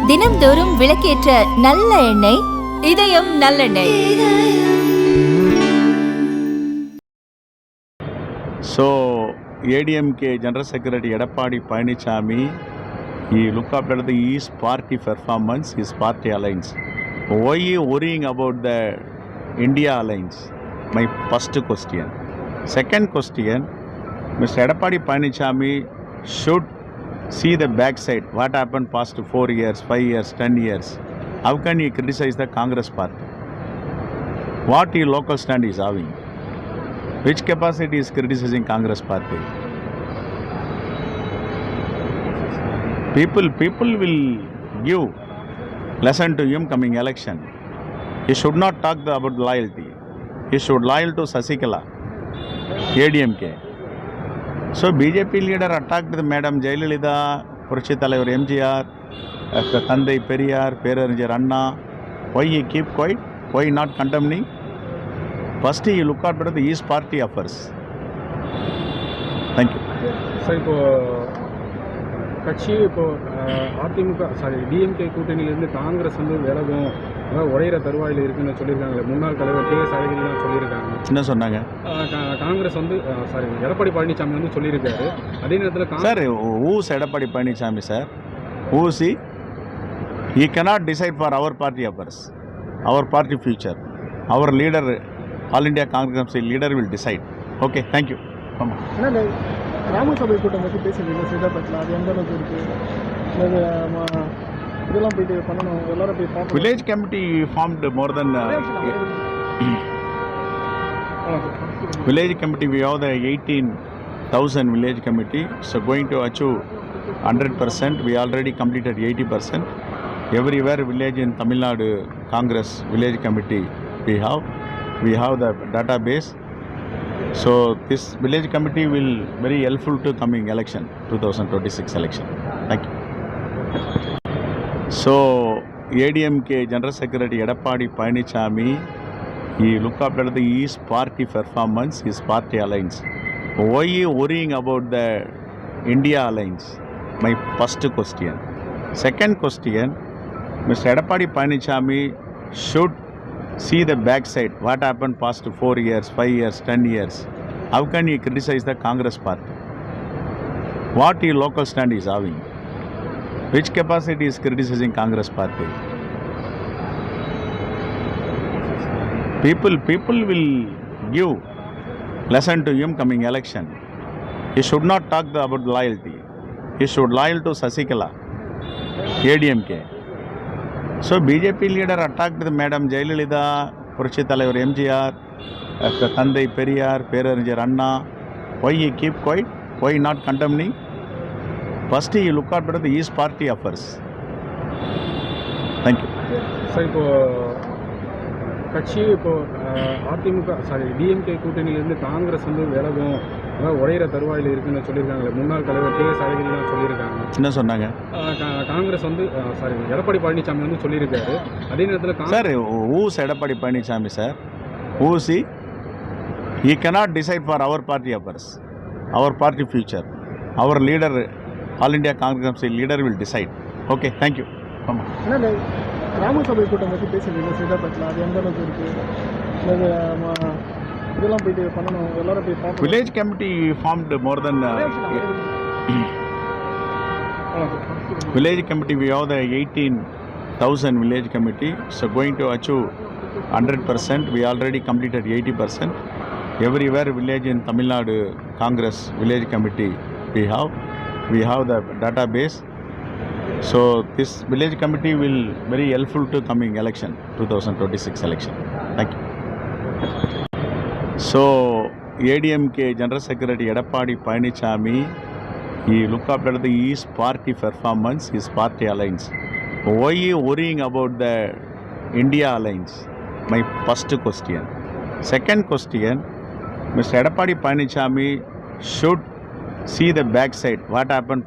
தினம்தோறும் விளக்கேற்ற நல்ல எண்ணெய் இதயம் நல்லெண்ணெய். So, ADMK General Secretary Edappadi Payanichami, he looked after his party performance, his party alliance. Why are you worrying about the India alliance? My first question. Second question, Mr. Edappadi Payanichami should see the backside. What happened past 4 years, 5 years, 10 years? How can he criticize the Congress party? What his local stand is having? Which capacity is criticizing Congress party? People will give lesson to him coming election. He should not talk about loyalty. He should loyal to Sasikala, ADMK. So BJP leader attacked the Madam Jayalalitha, Purushi Thalaivar MGR, Thandai Periyar, Perarijar Anna. Why he keep quiet? Why not condemning? First he look at the East Party affairs. Thank you. Sir இப்போ கட்சி இப்போ AIADMK DMK கூட்டணியிலேருந்து Congress வந்து விலகும், அதாவது உடையிற தருவாயில் இருக்குன்னு சொல்லியிருக்காங்களே, முன்னாள் தலைவர் KS அழகிரிலாம் சொல்லியிருக்காங்க. என்ன சொன்னாங்க? காங்கிரஸ் வந்து எடப்பாடி பழனிசாமி வந்து சொல்லியிருக்காரு. அதே நேரத்தில் sir who's Edappadi Payanichami sir? Who is he? He cannot decide for our party affairs, our party future. Our leader, All India Congress leader will decide. Okay, thank you. ராமசபை கூட்டம் பற்றி பேசுகிறீங்க சேதாப்பட்டில், அது எந்த அளவுக்கு இருக்குது? இதெல்லாம் போயிட்டு பண்ணணும், எல்லாரும் போய் பார்க்கணும். Village committee formed more than village committee. We have the 18,000 village committee, so going to achieve 100%. We already completed 80%. Everywhere village in Tamil Nadu Congress village committee we have the database. So this village committee will very helpful to coming election, 2026 election. Thank you. So ADMK General Secretary Edappadi Payanichami, he looked after his party performance, his party alliance. Why are you worrying about the India alliance? My first question. Second question, Mr. Edappadi Payanichami should see the backside. What happened past 4 years, 5 years, 10 years? How can he criticize the Congress party? What his local stand is having? Which capacity is criticizing Congress party? People will give lesson to him coming election. He should not talk about loyalty. He should loyal to Sasikala, ADMK. So BJP leader attacked the Madam Jayalalitha, Purushi Thalaivar MGR, Thandai Periyar, Perarijar Anna. Why he keep quiet? Why not condemning? First he look at the East Party affairs. Thank you. Sir இப்போ கட்சி இப்போ AIADMK DMK கூட்டணியிலேருந்து Congress வந்து விலகும், அதாவது உடையிற தருவாயில் இருக்குன்னு சொல்லியிருக்காங்களே, முன்னாள் தலைவர் KS அழகிரிலாம் சொல்லியிருக்காங்க. என்ன சொன்னாங்க? காங்கிரஸ் வந்து எடப்பாடி பழனிசாமி வந்து சொல்லியிருக்காரு. அதே நேரத்தில் sir who's Edappadi Payanichami sir? Who is he? He cannot decide for our party affairs, our party future. Our leader, All India Congress leader will decide. Okay, thank you. ராமசபை கூட்டம் பற்றி பேசுகிறீங்க சேதாப்பட்டில், அது எந்த அளவுக்கு இருக்குது? இதெல்லாம் போயிட்டு பண்ணணும், எல்லாரும் போய் பார்க்கணும். Village committee formed more than village committee. We have the 18,000 village committee, so going to achieve 100%. We already completed 80%. Everywhere village in Tamil Nadu Congress village committee we have the database. So this village committee will very helpful to coming election, 2026 election. Thank you. So ADMK General Secretary Edappadi Payanichami, he looked after his party performance, his party alliance. Why are you worrying about the India alliance? My first question. Second question, Mr. Edappadi Payanichami should see the backside. What happened?